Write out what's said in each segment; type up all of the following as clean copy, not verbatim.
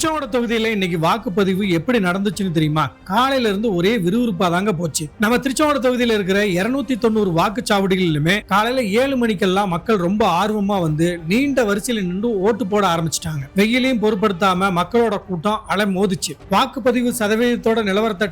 திருச்செங்கோடு தொகுதியில இன்னைக்கு வாக்குப்பதிவு எப்படி நடந்துச்சுன்னு தெரியுமா? காலையில இருந்து ஒரே விறுவிறுப்பா தாங்க போச்சு. நம்ம திருச்செங்கோடு தொகுதியில இருக்கிற 290 வாக்குச்சாவடிகளிலுமே காலையில 7 மணிக்கெல்லாம் மக்கள் ரொம்ப ஆர்வமா வந்து நீண்ட வரிசையில் நின்று ஓட்டு போட ஆரம்பிச்சிட்டாங்க. வெயிலையும் பொருட்படுத்தாம மக்களோட கூட்டம் அலை மோதிச்சு. வாக்குப்பதிவு சதவீதத்தோட நிலவரத்தை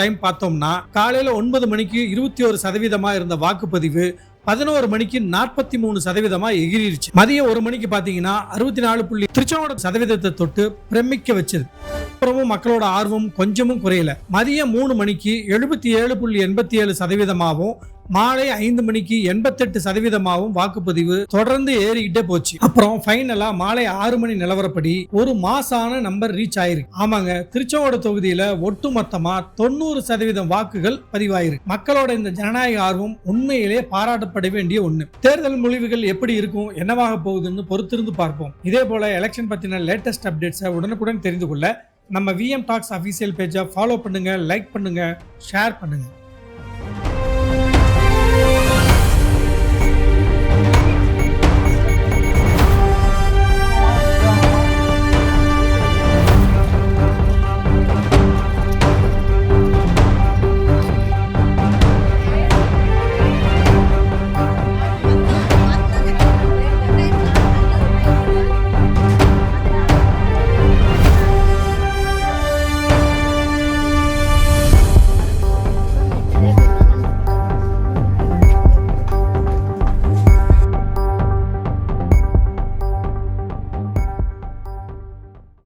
டைம் பார்த்தோம்னா காலையில 9 மணிக்கு 21% இருந்த வாக்குப்பதிவு 11 மணிக்கு 43% எகிரிருச்சு. மதியம் 1 மணிக்கு பாத்தீங்கன்னா 64. திருச்செங்கோடு சதவீதத்தை தொட்டு பிரமிக்க வச்சது. அப்புறமும் மக்களோட ஆர்வம் கொஞ்சமும் குறையல. மதியம் 3 மணிக்கு 77.87%, மாலை 5 மணிக்கு 88% வாக்குப்பதிவு தொடர்ந்து ஏறிக்கிட்டே போச்சு. அப்புறம் ஃபைனலா மாலை 6 மணி நிலவரப்படி ஒரு மாசான நம்பர் ரீச் ஆயிருக்கு. ஆமாங்க, திருச்செங்கோடு தொகுதியில ஒட்டுமொத்தமா 90% வாக்குகள் பதிவாயிருக்கு. மக்களோட இந்த ஜனநாயக ஆர்வம் உண்மையிலேயே பாராட்டப்பட வேண்டிய ஒண்ணு. தேர்தல் முடிவுகள் எப்படி இருக்கும், என்னவாக போகுதுன்னு பொறுத்திருந்து பார்ப்போம். இதே போல எலெக்ஷன் பத்தின லேட்டஸ்ட் அப்டேட்ஸை உடனுக்குடன் தெரிந்து கொள்ள நம்ம விஎம் டாக்ஸ் அபிஷியல் பேஜை ஃபாலோ பண்ணுங்க, லைக் பண்ணுங்க, ஷேர் பண்ணுங்க.